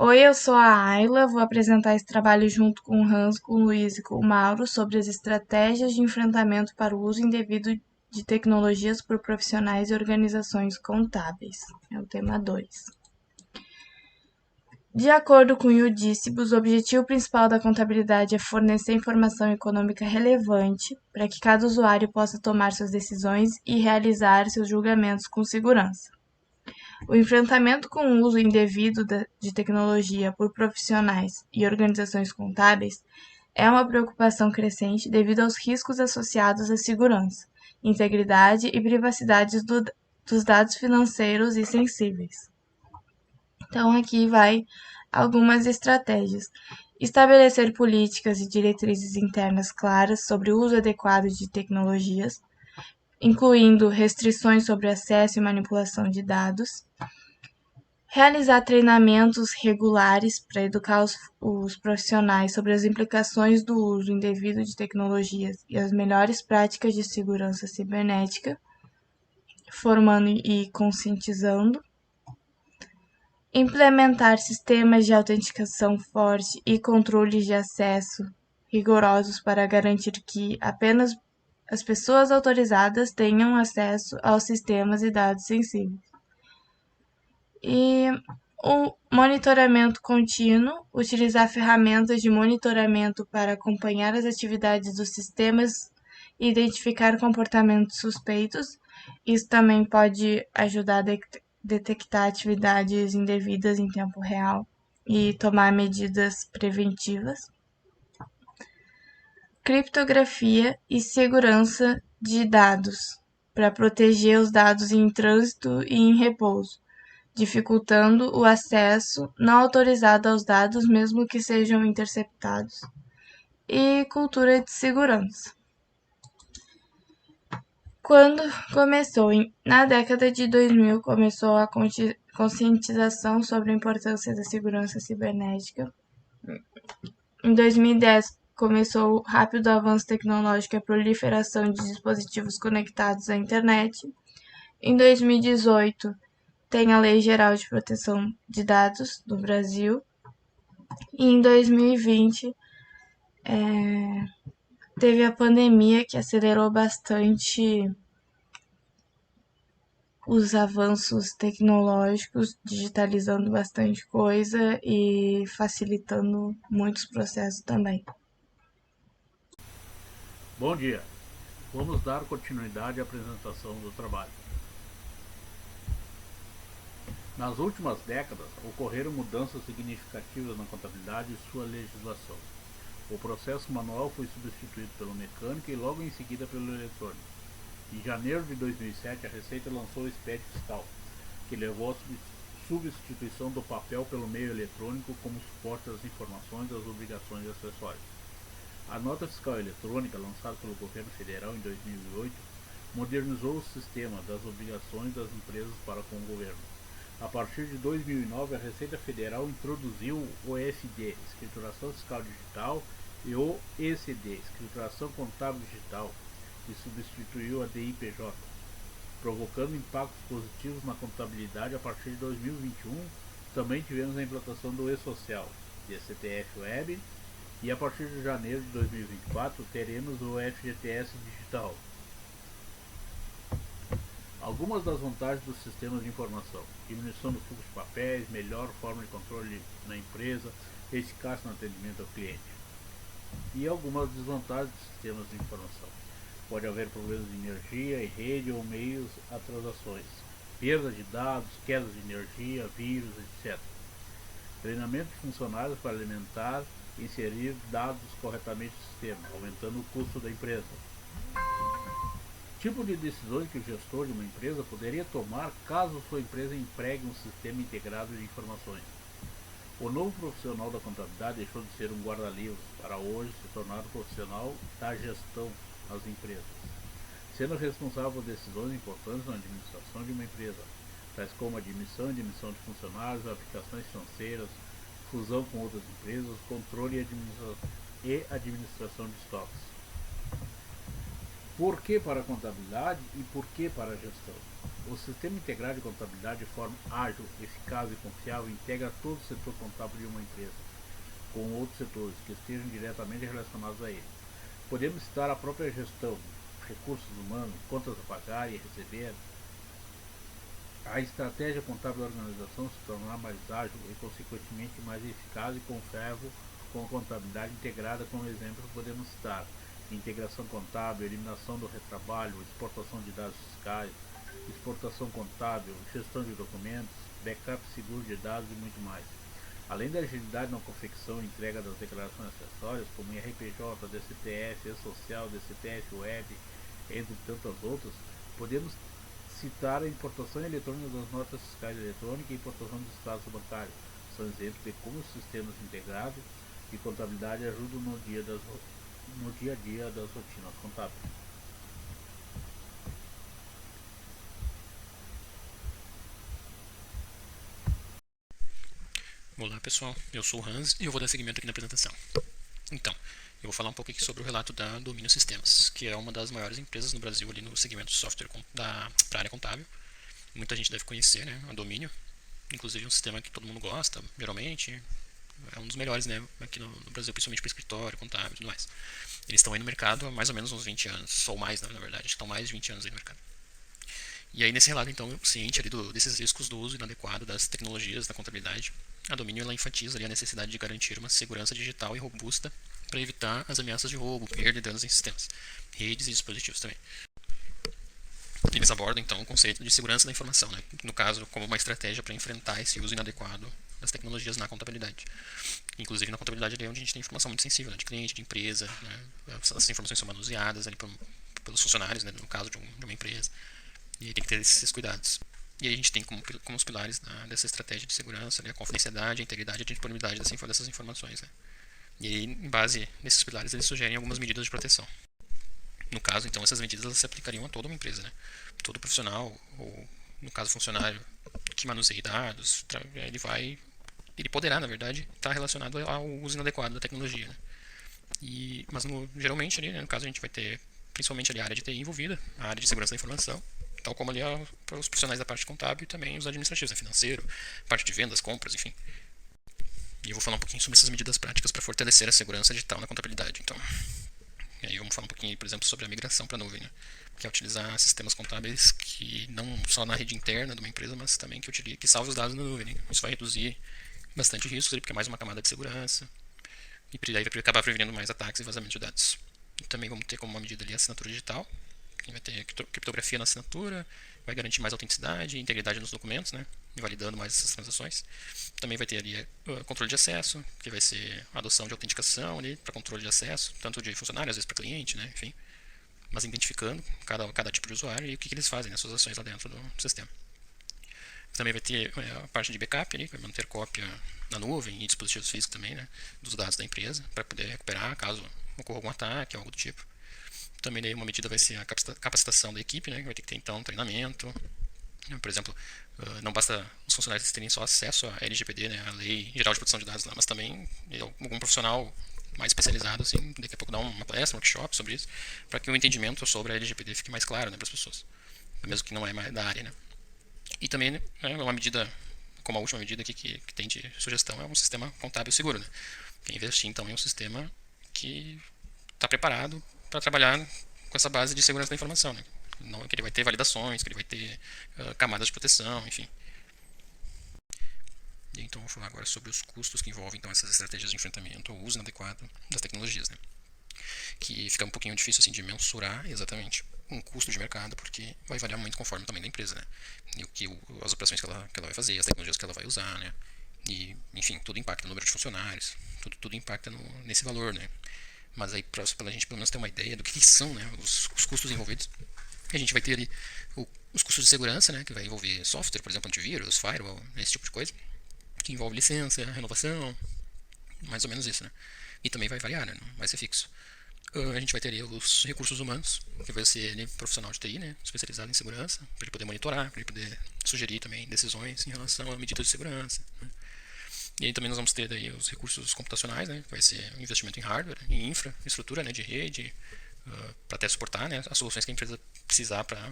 Oi, eu sou a Ayla, vou apresentar esse trabalho junto com o Hans, com o Luiz e com o Mauro sobre as estratégias de enfrentamento para o uso indevido de tecnologias por profissionais e organizações contábeis. É o tema 2. De acordo com o Udícibus, o objetivo principal da contabilidade é fornecer informação econômica relevante para que cada usuário possa tomar suas decisões e realizar seus julgamentos com segurança. O enfrentamento com o uso indevido de tecnologia por profissionais e organizações contábeis é uma preocupação crescente devido aos riscos associados à segurança, integridade e privacidade dos dados financeiros e sensíveis. Então, aqui vai algumas estratégias. Estabelecer políticas e diretrizes internas claras sobre o uso adequado de tecnologias, incluindo restrições sobre acesso e manipulação de dados. Realizar treinamentos regulares para educar os profissionais sobre as implicações do uso indevido de tecnologias e as melhores práticas de segurança cibernética, formando e conscientizando. Implementar sistemas de autenticação forte e controles de acesso rigorosos para garantir que apenas as pessoas autorizadas tenham acesso aos sistemas e dados sensíveis. E o monitoramento contínuo, utilizar ferramentas de monitoramento para acompanhar as atividades dos sistemas e identificar comportamentos suspeitos. Isso também pode ajudar a detectar atividades indevidas em tempo real e tomar medidas preventivas. Criptografia e segurança de dados, para proteger os dados em trânsito e em repouso, dificultando o acesso não autorizado aos dados, mesmo que sejam interceptados. E cultura de segurança. Quando começou, na década de 2000, começou a conscientização sobre a importância da segurança cibernética. Em 2010, começou o rápido avanço tecnológico e a proliferação de dispositivos conectados à internet. Em 2018, tem a Lei Geral de Proteção de Dados do Brasil. E em 2020, teve a pandemia que acelerou bastante os avanços tecnológicos, digitalizando bastante coisa e facilitando muitos processos também. Bom dia. Vamos dar continuidade à apresentação do trabalho. Nas últimas décadas, ocorreram mudanças significativas na contabilidade e sua legislação. O processo manual foi substituído pelo mecânico e logo em seguida pelo eletrônico. Em janeiro de 2007, a Receita lançou o SPED Fiscal, que levou à substituição do papel pelo meio eletrônico como suporte às informações, às obrigações e acessórios. A Nota Fiscal Eletrônica, lançada pelo Governo Federal em 2008, modernizou o sistema das obrigações das empresas para com o governo. A partir de 2009, a Receita Federal introduziu o EFD, Escrituração Fiscal Digital, e o ECD, Escrituração Contábil Digital, e substituiu a DIPJ, provocando impactos positivos na contabilidade. A partir de 2021, também tivemos a implantação do E-Social, DCTF Web, e a partir de janeiro de 2024 teremos o FGTS Digital. Algumas das vantagens dos sistemas de informação: diminuição do fluxo de papéis, melhor forma de controle na empresa, eficácia no atendimento ao cliente. E algumas desvantagens dos sistemas de informação: pode haver problemas de energia e rede ou meios atrasações, perda de dados, quedas de energia, vírus, etc. Treinamento de funcionários para alimentar e inserir dados corretamente no sistema, aumentando o custo da empresa. Tipo de decisões que o gestor de uma empresa poderia tomar caso sua empresa empregue um sistema integrado de informações. O novo profissional da contabilidade deixou de ser um guarda-livros para hoje se tornar um profissional da gestão nas empresas, sendo responsável por decisões importantes na administração de uma empresa, tais como admissão e demissão de funcionários, aplicações financeiras, fusão com outras empresas, controle e administração de estoques. Por que para a contabilidade e por que para a gestão? O sistema integrado de contabilidade de forma ágil, eficaz e confiável integra todo o setor contábil de uma empresa com outros setores que estejam diretamente relacionados a ele. Podemos citar a própria gestão, recursos humanos, contas a pagar e a receber. A estratégia contábil da organização se tornará mais ágil e, consequentemente, mais eficaz e confiável com a contabilidade integrada. Como exemplo, podemos citar integração contábil, eliminação do retrabalho, exportação de dados fiscais, exportação contábil, gestão de documentos, backup seguro de dados e muito mais. Além da agilidade na confecção e entrega das declarações acessórias, como IRPJ, DCTF, E-Social, DCTF Web, entre tantas outras, podemos citar a importação eletrônica das notas fiscais eletrônicas e importação dos estados bancários. São exemplos de como os sistemas integrados de contabilidade ajudam no dia a dia das rotinas contábeis. Olá pessoal, eu sou o Hans e eu vou dar seguimento aqui na apresentação. Então, eu vou falar um pouco aqui sobre o relato da Domínio Sistemas, que é uma das maiores empresas no Brasil ali no segmento de software para a área contábil. Muita gente deve conhecer, né, a Domínio, inclusive um sistema que todo mundo gosta, geralmente, é um dos melhores, né, aqui no Brasil, principalmente para escritório, contábil e tudo mais. Eles estão aí no mercado há mais ou menos uns 20 anos, ou mais, na verdade, estão mais de 20 anos aí no mercado. E aí nesse relato, então, ciente ali desses riscos do uso inadequado das tecnologias da contabilidade, a Domínio ela enfatiza ali a necessidade de garantir uma segurança digital e robusta para evitar as ameaças de roubo, perda e danos em sistemas, redes e dispositivos também. Eles abordam então o conceito de segurança da informação, né? No caso, como uma estratégia para enfrentar esse uso inadequado das tecnologias na contabilidade. Inclusive na contabilidade ali é onde a gente tem informação muito sensível, né? De cliente, de empresa, né? Essas informações são manuseadas ali pelos funcionários, né? No caso de uma empresa. E aí tem que ter esses cuidados. E aí a gente tem como os pilares dessa estratégia de segurança, né, a confidencialidade, a integridade e a disponibilidade dessas informações. Né? E aí, em base nesses pilares, eles sugerem algumas medidas de proteção. No caso, então, essas medidas elas se aplicariam a toda uma empresa. Né? Todo profissional, ou no caso funcionário, que manuseie dados, ele poderá, na verdade, estar relacionado ao uso inadequado da tecnologia. Né? Mas geralmente, ali, né, no caso, a gente vai ter principalmente ali a área de TI envolvida, a área de segurança da informação, tal como ali os profissionais da parte contábil e também os administrativos, né, financeiro, parte de vendas, compras, enfim. E eu vou falar um pouquinho sobre essas medidas práticas para fortalecer a segurança digital na contabilidade. Então, e aí vamos falar um pouquinho, por exemplo, sobre a migração para a nuvem, né, que é utilizar sistemas contábeis que não só na rede interna de uma empresa, mas também que salve os dados na nuvem. Né? Isso vai reduzir bastante riscos, porque é mais uma camada de segurança e daí vai acabar prevenindo mais ataques e vazamento de dados. E também vamos ter como uma medida ali a assinatura digital, que vai ter criptografia na assinatura, vai garantir mais autenticidade e integridade nos documentos, né, validando mais essas transações. Também vai ter ali controle de acesso, que vai ser a adoção de autenticação ali para controle de acesso, tanto de funcionário, às vezes para cliente, né, enfim, mas identificando cada tipo de usuário e o que eles fazem, né, suas ações lá dentro do sistema. Também vai ter a parte de backup ali, que vai manter cópia na nuvem e dispositivos físicos também, né, dos dados da empresa, para poder recuperar caso ocorra algum ataque ou algo do tipo. Também daí uma medida vai ser a capacitação da equipe, né, que vai ter que ter então treinamento. Por exemplo, não basta os funcionários terem só acesso à LGPD, né, a Lei Geral de Proteção de Dados lá, mas também algum profissional mais especializado, assim, daqui a pouco dar uma palestra, um workshop sobre isso, para que o entendimento sobre a LGPD fique mais claro, né, para as pessoas, mesmo que não é mais da área, né. E também, né, uma medida, como a última medida aqui que tem de sugestão, é um sistema contábil seguro, né, que é investir então em um sistema que está preparado para trabalhar com essa base de segurança da informação, né? Não, que ele vai ter validações, que ele vai ter camadas de proteção, enfim. E então vou falar agora sobre os custos que envolvem então essas estratégias de enfrentamento ao uso inadequado das tecnologias, né? Que fica um pouquinho difícil assim de mensurar exatamente um custo de mercado, porque vai variar muito conforme o tamanho da empresa, né? E as operações que ela vai fazer, as tecnologias que ela vai usar, né? E, enfim, tudo impacta no número de funcionários, tudo impacta nesse valor, né? Mas aí, para a gente pelo menos ter uma ideia do que são, né, os custos envolvidos, a gente vai ter ali os custos de segurança, né, que vai envolver software, por exemplo, antivírus, firewall, esse tipo de coisa, que envolve licença, renovação, mais ou menos isso, né. E também vai variar, né, não vai ser fixo. A gente vai ter ali os recursos humanos, que vai ser ali, profissional de TI, né, especializado em segurança, para ele poder monitorar, para ele poder sugerir também decisões em relação a medidas de segurança, né. E aí também nós vamos ter daí os recursos computacionais, né, que vai ser um investimento em hardware, em infraestrutura, né, de rede, para até suportar, né, as soluções que a empresa precisar para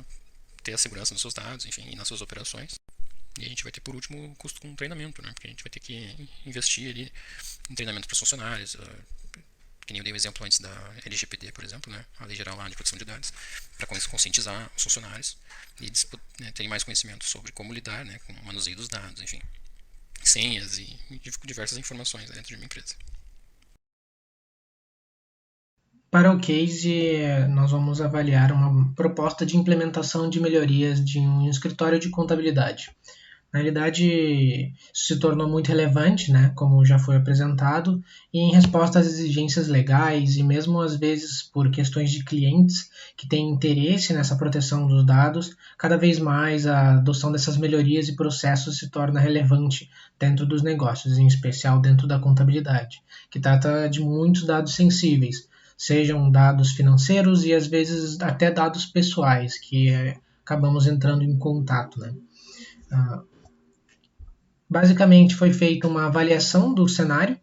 ter a segurança dos seus dados, enfim, e nas suas operações. E a gente vai ter, por último, o custo com treinamento, né? Porque a gente vai ter que investir ali em treinamento para os funcionários, que nem eu dei o exemplo antes da LGPD, por exemplo, né? A Lei Geral lá de Proteção de Dados, para conscientizar os funcionários e eles terem mais conhecimento sobre como lidar, né, com o manuseio dos dados, enfim, senhas e diversas informações dentro de uma empresa. Para o case, nós vamos avaliar uma proposta de implementação de melhorias de um escritório de contabilidade. Na realidade, isso se tornou muito relevante, né, como já foi apresentado, e em resposta às exigências legais e mesmo às vezes por questões de clientes que têm interesse nessa proteção dos dados, cada vez mais a adoção dessas melhorias e processos se torna relevante dentro dos negócios, em especial dentro da contabilidade, que trata de muitos dados sensíveis, sejam dados financeiros e às vezes até dados pessoais, que acabamos entrando em contato, né. Basicamente foi feita uma avaliação do cenário,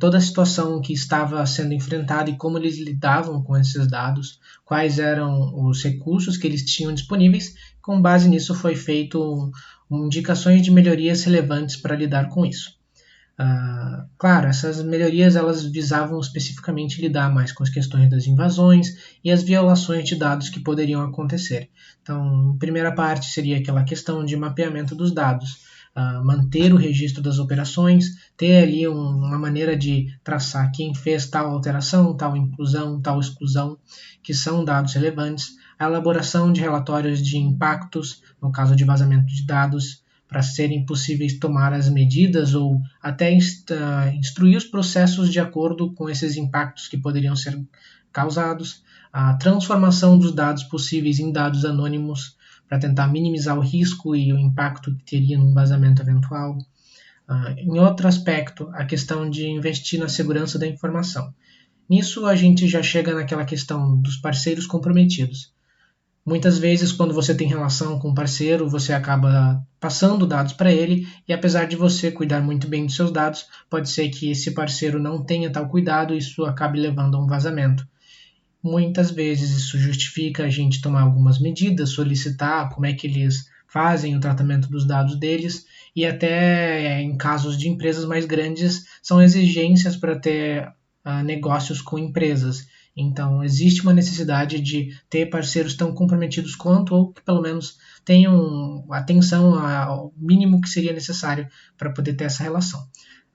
toda a situação que estava sendo enfrentada e como eles lidavam com esses dados, quais eram os recursos que eles tinham disponíveis. Com base nisso foi feito indicações de melhorias relevantes para lidar com isso. Claro, essas melhorias elas visavam especificamente lidar mais com as questões das invasões e as violações de dados que poderiam acontecer. Então, a primeira parte seria aquela questão de mapeamento dos dados, manter o registro das operações, ter ali uma maneira de traçar quem fez tal alteração, tal inclusão, tal exclusão, que são dados relevantes, a elaboração de relatórios de impactos, no caso de vazamento de dados, para serem possíveis tomar as medidas ou até instruir os processos de acordo com esses impactos que poderiam ser causados, a transformação dos dados possíveis em dados anônimos para tentar minimizar o risco e o impacto que teria num vazamento eventual. Em outro aspecto, a questão de investir na segurança da informação. Nisso a gente já chega naquela questão dos parceiros comprometidos. Muitas vezes, quando você tem relação com um parceiro, você acaba passando dados para ele e apesar de você cuidar muito bem dos seus dados, pode ser que esse parceiro não tenha tal cuidado e isso acabe levando a um vazamento. Muitas vezes isso justifica a gente tomar algumas medidas, solicitar como é que eles fazem o tratamento dos dados deles e até em casos de empresas mais grandes são exigências para ter negócios com empresas. Então, existe uma necessidade de ter parceiros tão comprometidos quanto, ou que pelo menos tenham atenção ao mínimo que seria necessário para poder ter essa relação.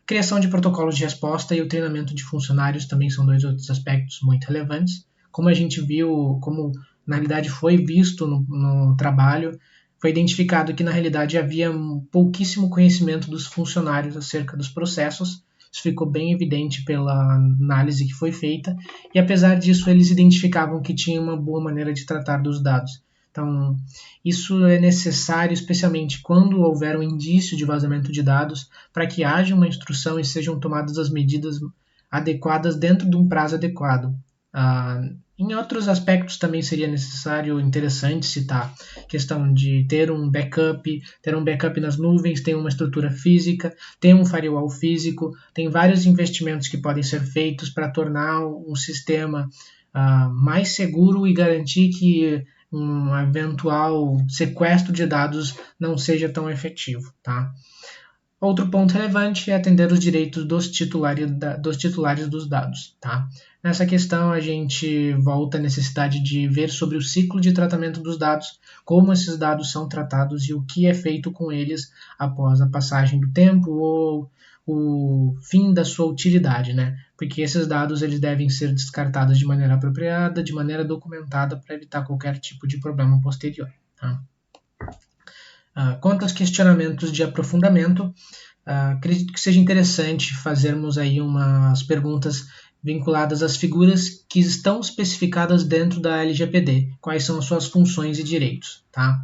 Criação de protocolos de resposta e o treinamento de funcionários também são dois outros aspectos muito relevantes. Como a gente viu, como na realidade foi visto no trabalho, foi identificado que na realidade havia pouquíssimo conhecimento dos funcionários acerca dos processos. Isso ficou bem evidente pela análise que foi feita, e apesar disso eles identificavam que tinha uma boa maneira de tratar dos dados. Então, isso é necessário, especialmente quando houver um indício de vazamento de dados, para que haja uma instrução e sejam tomadas as medidas adequadas dentro de um prazo adequado. Em outros aspectos também seria necessário, interessante citar, questão de ter um backup nas nuvens, ter uma estrutura física, ter um firewall físico, tem vários investimentos que podem ser feitos para tornar um sistema mais seguro e garantir que um eventual sequestro de dados não seja tão efetivo, tá? Outro ponto relevante é atender os direitos dos titulares dos dados. Tá? Nessa questão, a gente volta à necessidade de ver sobre o ciclo de tratamento dos dados, como esses dados são tratados e o que é feito com eles após a passagem do tempo ou o fim da sua utilidade, né? Porque esses dados eles devem ser descartados de maneira apropriada, de maneira documentada, para evitar qualquer tipo de problema posterior. Tá? Quanto aos questionamentos de aprofundamento, acredito que seja interessante fazermos aí umas perguntas vinculadas às figuras que estão especificadas dentro da LGPD, quais são as suas funções e direitos. Tá?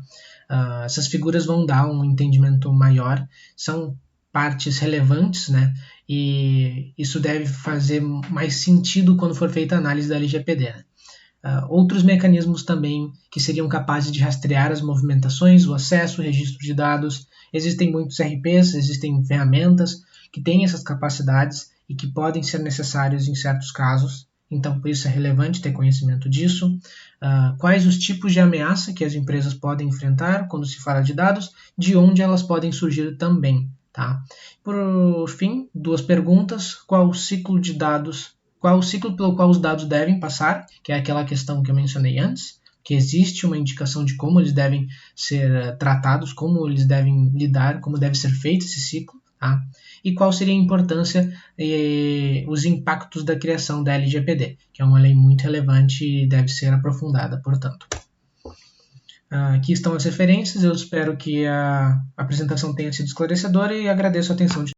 Essas figuras vão dar um entendimento maior, são partes relevantes, né? E isso deve fazer mais sentido quando for feita a análise da LGPD. Né? Outros mecanismos também que seriam capazes de rastrear as movimentações, o acesso, o registro de dados. Existem muitos RPs, existem ferramentas que têm essas capacidades e que podem ser necessários em certos casos, então por isso é relevante ter conhecimento disso. Quais os tipos de ameaça que as empresas podem enfrentar quando se fala de dados, de onde elas podem surgir também. Tá? Por fim, 2 perguntas: qual o ciclo pelo qual os dados devem passar, que é aquela questão que eu mencionei antes, que existe uma indicação de como eles devem ser tratados, como eles devem lidar, como deve ser feito esse ciclo, tá? E qual seria a importância e os impactos da criação da LGPD, que é uma lei muito relevante e deve ser aprofundada, portanto. Aqui estão as referências, eu espero que a apresentação tenha sido esclarecedora e agradeço a atenção de